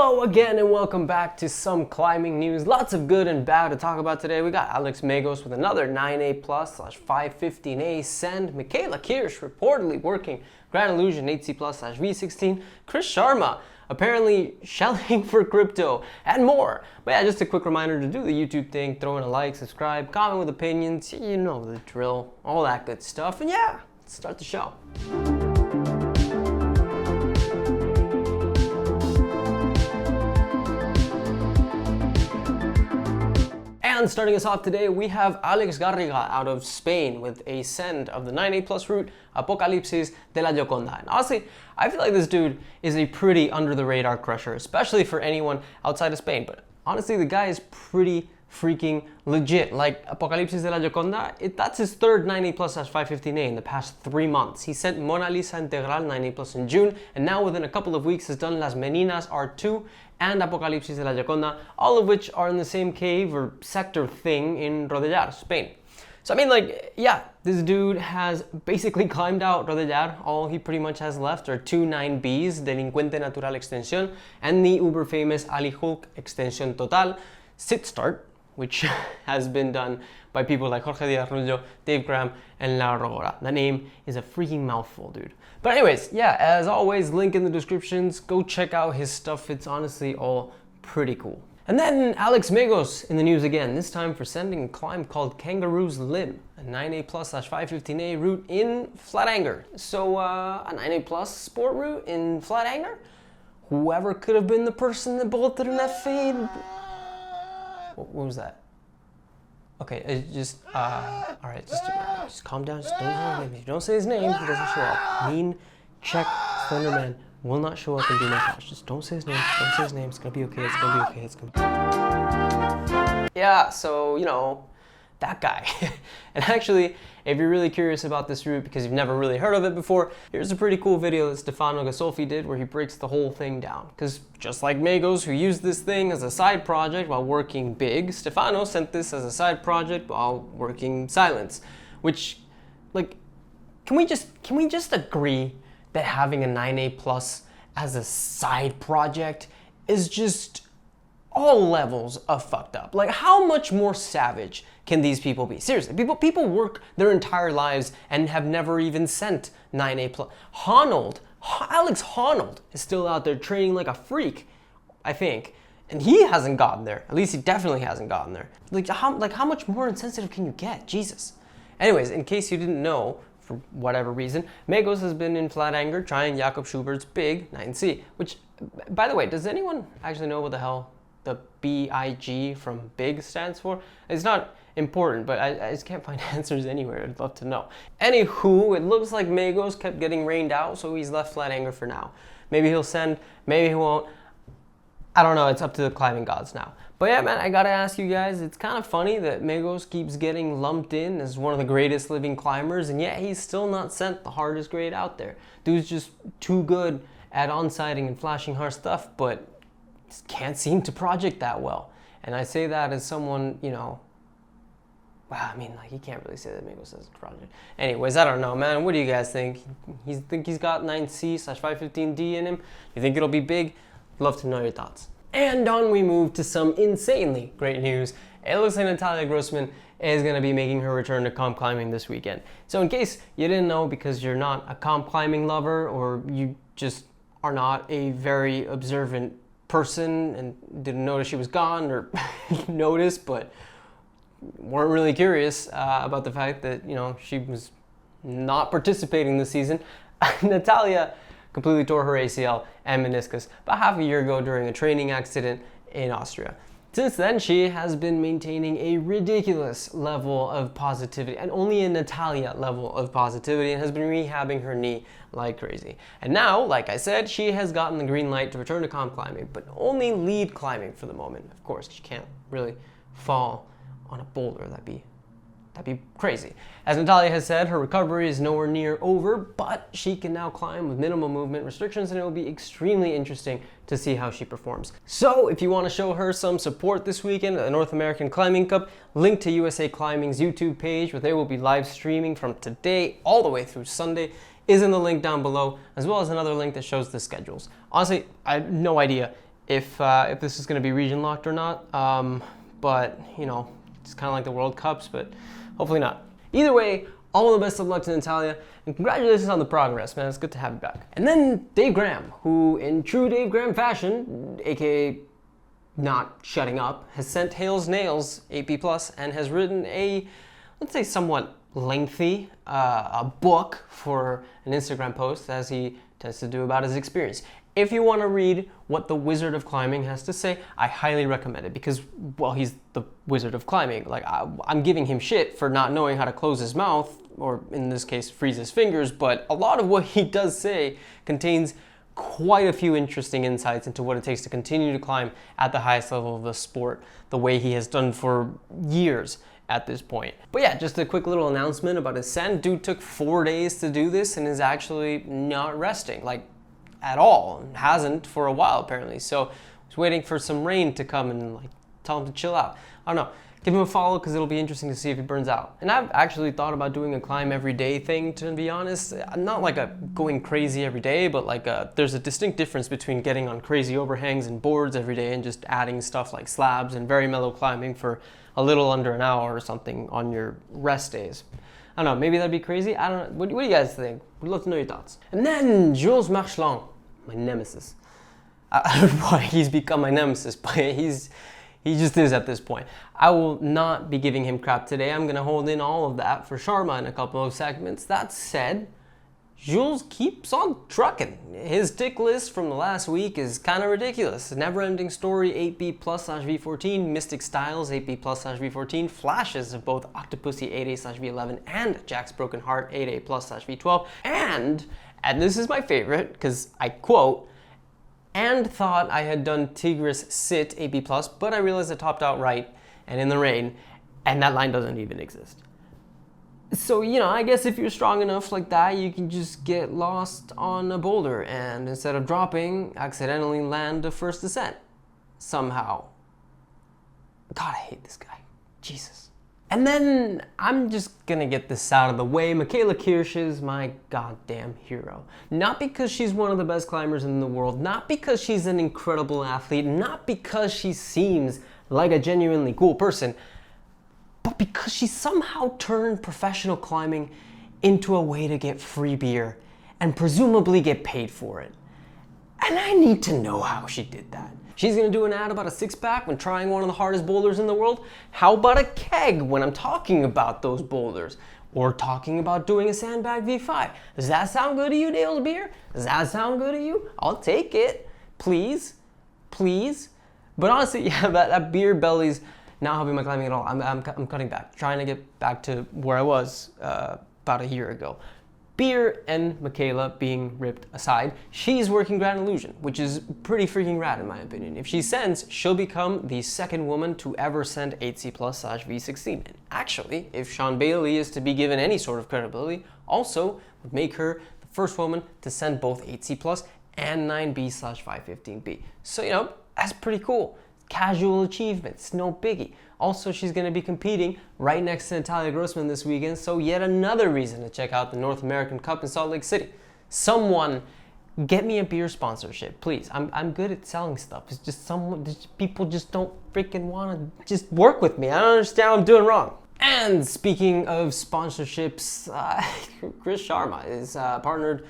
Hello again and welcome back to some climbing news. Lots of good and bad to talk about today. We got Alex Megos with another 9A plus / 515A send. Michaela Kiersch reportedly working Grand Illusion 8C plus / V16. Chris Sharma apparently shelling for crypto and more. But yeah, just a quick reminder to do the YouTube thing, throw in a like, subscribe, comment with opinions, you know the drill, all that good stuff. And yeah, let's start the show. And starting us off today, we have Alex Garriga out of Spain with a send of the 9A plus route, Apocalipsis de la Gioconda. And honestly, I feel like this dude is a pretty under the radar crusher, especially for anyone outside of Spain. But honestly, the guy is pretty freaking legit. Like Apocalipsis de la Gioconda, that's his third 9A plus / 515A in the past 3 months. He sent Mona Lisa Integral 9A plus in June, and now within a couple of weeks has done Las Meninas R2 and Apocalipsis de la Gioconda, all of which are in the same cave or sector thing in Rodellar, Spain. So I mean, like, yeah, this dude has basically climbed out Rodellar. All he pretty much has left are two 9Bs, Delincuente Natural Extensión and the uber famous Ali Hulk Extensión Total sit start, which has been done by people like Jorge Diaz-Rullo, Dave Graham, and Laura Rogora. The name is a freaking mouthful, dude. But anyways, yeah, as always, link in the descriptions. Go check out his stuff. It's honestly all pretty cool. And then Alex Megos in the news again, this time for sending a climb called Kangaroo's Limb, a 9A plus / 515A route in flat anger. So a 9A plus sport route in flat anger? Whoever could have been the person that bolted in that fade. What was that? Okay, just, all right, just calm down. Just don't say his name. If you don't say his name, he doesn't show up. Mean, check, Slenderman will not show up and do my cash. Just don't say his name. Don't say his name. It's gonna be okay. It's gonna be okay. It's gonna be. Yeah, so, you know, that guy. And actually, if you're really curious about this route because you've never really heard of it before, here's a pretty cool video that Stefano Gasolfi did where he breaks the whole thing down. Because just like Megos, who used this thing as a side project while working big, Stefano sent this as a side project while working silence. Which, like, can we just agree that having a 9A plus as a side project is just all levels of fucked up? Like, how much more savage can these people be? Seriously, people work their entire lives and have never even sent 9A plus. Alex Honnold is still out there training like a freak, I think, and he hasn't gotten there. At least he definitely hasn't gotten there. Like how much more insensitive can you get? Jesus. Anyways, in case you didn't know, for whatever reason, Megos has been in flat anger trying Jakob Schubert's big 9C, which, by the way, does anyone actually know what the hell the BIG from big stands for? It's not important, but I just can't find answers anywhere. I'd love to know. Anywho, it looks like Megos kept getting rained out, so he's left flat anger for now. Maybe he'll send, maybe he won't. I don't know, it's up to the climbing gods now. But yeah, man, I gotta ask you guys, it's kind of funny that Megos keeps getting lumped in as one of the greatest living climbers, and yet he's still not sent the hardest grade out there. Dude's just too good at on-sighting and flashing hard stuff, but just can't seem to project that well. And I say that as someone, you know, wow, I mean, like, you can't really say that Megos has a project. Anyways, I don't know, man. What do you guys think? Think he's got 9C / 515D in him? You think it'll be big? Love to know your thoughts. And on we move to some insanely great news. It looks like Natalia Grossman is going to be making her return to comp climbing this weekend. So in case you didn't know, because you're not a comp climbing lover or you just are not a very observant person and didn't notice she was gone, or notice but weren't really curious about the fact that, you know, she was not participating this season, Natalia completely tore her ACL and meniscus about half a year ago during a training accident in Austria. Since then, she has been maintaining a ridiculous level of positivity, and only a Natalia level of positivity, and has been rehabbing her knee like crazy. And now, like I said, she has gotten the green light to return to comp climbing, but only lead climbing for the moment. Of course, she can't really fall on a boulder. That'd be crazy. As Natalia has said, her recovery is nowhere near over, but she can now climb with minimal movement restrictions, and it will be extremely interesting to see how she performs. So if you want to show her some support this weekend at the North American Climbing Cup, link to USA Climbing's YouTube page, where they will be live streaming from today all the way through Sunday, is in the link down below, as well as another link that shows the schedules. Honestly, I have no idea if this is going to be region locked or not. But, you know, it's kind of like the World Cups, but hopefully not. Either way, all the best of luck to Natalia, and congratulations on the progress, man. It's good to have you back. And then Dave Graham, who in true Dave Graham fashion, aka not shutting up, has sent Hales Nails AP+, and has written a, let's say, somewhat lengthy a book for an Instagram post, as he tends to do, about his experience. If you want to read what the Wizard of Climbing has to say, I highly recommend it because, well, he's the Wizard of Climbing. Like, I'm giving him shit for not knowing how to close his mouth, or in this case, freeze his fingers, but a lot of what he does say contains quite a few interesting insights into what it takes to continue to climb at the highest level of the sport, the way he has done for years at this point. But yeah, just a quick little announcement about his send. Dude took 4 days to do this and is actually not resting, like, at all. Hasn't for a while, apparently. So I was waiting for some rain to come and like tell him to chill out. I don't know. Give him a follow because it'll be interesting to see if he burns out. And I've actually thought about doing a climb every day thing, to be honest. Not like a going crazy every day, but like there's a distinct difference between getting on crazy overhangs and boards every day and just adding stuff like slabs and very mellow climbing for a little under an hour or something on your rest days. I don't know, maybe that'd be crazy. I don't know. What do you guys think? We'd love to know your thoughts. And then Jules Marchaland, my nemesis. I don't know why he's become my nemesis, but he just is at this point. I will not be giving him crap today. I'm gonna hold in all of that for Sharma in a couple of segments. That said, Jules keeps on trucking. His tick list from the last week is kind of ridiculous. Never Ending Story 8B+/V14, Mystic Styles 8B+/V14, flashes of both Octopussy 8A/V11 and Jack's Broken Heart 8A+/V12, and this is my favorite because I quote, and thought I had done Tigris Sit AB+, but I realized it topped out right and in the rain, and that line doesn't even exist. So, you know, I guess if you're strong enough like that, you can just get lost on a boulder and instead of dropping, accidentally land a first descent. Somehow. God, I hate this guy. Jesus. And then I'm just gonna get this out of the way. Michaela Kiersch is my goddamn hero. Not because she's one of the best climbers in the world, not because she's an incredible athlete, not because she seems like a genuinely cool person, but because she somehow turned professional climbing into a way to get free beer and presumably get paid for it. And I need to know how she did that. She's gonna do an ad about a six-pack when trying one of the hardest boulders in the world. How about a keg when I'm talking about those boulders? Or talking about doing a sandbag V5. Does that sound good to you, Dale's Beer? Does that sound good to you? I'll take it. Please. Please. But honestly, yeah, that beer belly's not helping my climbing at all. I'm cutting back, trying to get back to where I was about a year ago. Beer and Michaela being ripped aside, she's working Grand Illusion, which is pretty freaking rad in my opinion. If she sends, she'll become the second woman to ever send 8C+/V16. And actually, if Sean Bailey is to be given any sort of credibility, also would make her the first woman to send both 8C+ and 9B/515B. So, you know, that's pretty cool. Casual achievements, no biggie. Also, she's going to be competing right next to Natalia Grossman this weekend, so yet another reason to check out the North American Cup in Salt Lake City. Someone get me a beer sponsorship, please. I'm good at selling stuff. It's just people just don't freaking want to just work with me. I don't understand what I'm doing wrong. And speaking of sponsorships, Chris Sharma is partnered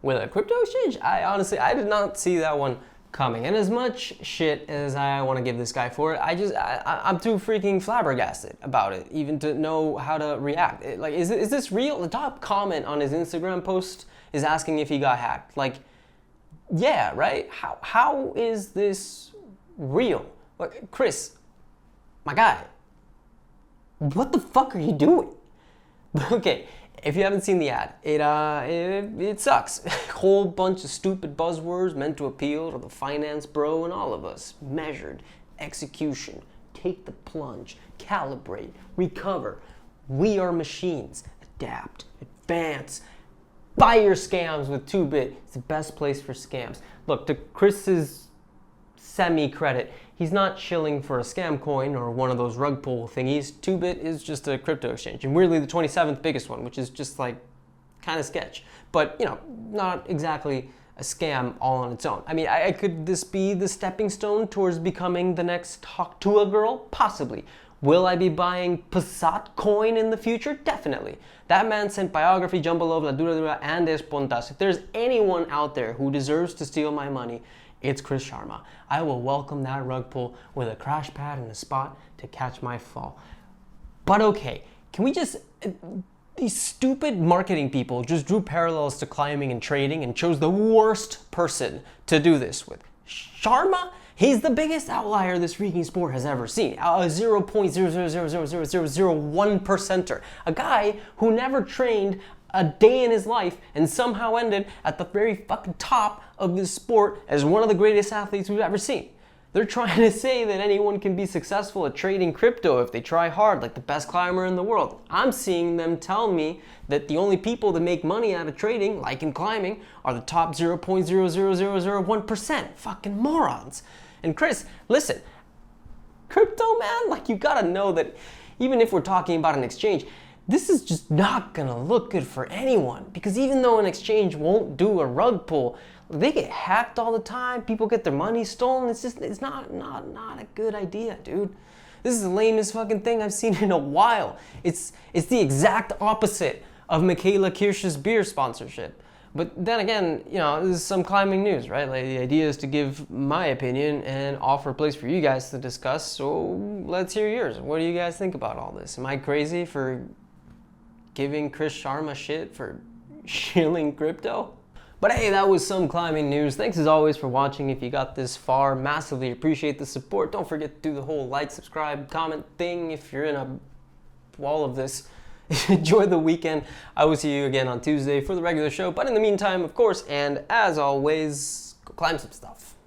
with a crypto exchange. I did not see that one coming. And as much shit as I want to give this guy for it, I'm too freaking flabbergasted about it, even to know how to react. Is this real? The top comment on his Instagram post is asking if he got hacked. Like, yeah, right? How is this real? Like, Chris, my guy, what the fuck are you doing? Okay, if you haven't seen the ad, it sucks. A whole bunch of stupid buzzwords meant to appeal to the finance bro and all of us. Measured, execution, take the plunge, calibrate, recover. We are machines. Adapt, advance. Buy your scams with 2Bit. It's the best place for scams. Look, to Chris's semi-credit, he's not shilling for a scam coin or one of those rug pull thingies. 2Bit is just a crypto exchange, and weirdly the 27th biggest one, which is just like kind of sketch. But, you know, not exactly a scam all on its own. I mean, could this be the stepping stone towards becoming the next Haktua girl? Possibly. Will I be buying Passat coin in the future? Definitely. That man sent biography, Jumbalov, La Dura Dura, and Espontas. If there's anyone out there who deserves to steal my money, it's Chris Sharma. I will welcome that rug pull with a crash pad and a spot to catch my fall. But okay, can we just... These stupid marketing people just drew parallels to climbing and trading and chose the worst person to do this with. Sharma? He's the biggest outlier this freaking sport has ever seen. A 0.0000001%er. A guy who never trained a day in his life and somehow ended at the very fucking top of this sport as one of the greatest athletes we've ever seen. They're trying to say that anyone can be successful at trading crypto if they try hard, like the best climber in the world. I'm seeing them tell me that the only people that make money out of trading, like in climbing, are the top 0.00001%. Fucking morons. And Chris, listen, crypto, man, like you gotta know that even if we're talking about an exchange, this is just not gonna look good for anyone, because even though an exchange won't do a rug pull, they get hacked all the time. People get their money stolen. It's not a good idea, dude. This is the lamest fucking thing I've seen in a while. It's the exact opposite of Michaela Kiersch's beer sponsorship. But then again, you know, this is some climbing news, right? Like, the idea is to give my opinion and offer a place for you guys to discuss. So let's hear yours. What do you guys think about all this? Am I crazy for giving Chris Sharma shit for shilling crypto? But hey, that was some climbing news. Thanks as always for watching. If you got this far, massively appreciate the support. Don't forget to do the whole like, subscribe, comment thing if you're in all of this. Enjoy the weekend. I will see you again on Tuesday for the regular show. But in the meantime, of course, and as always, go climb some stuff.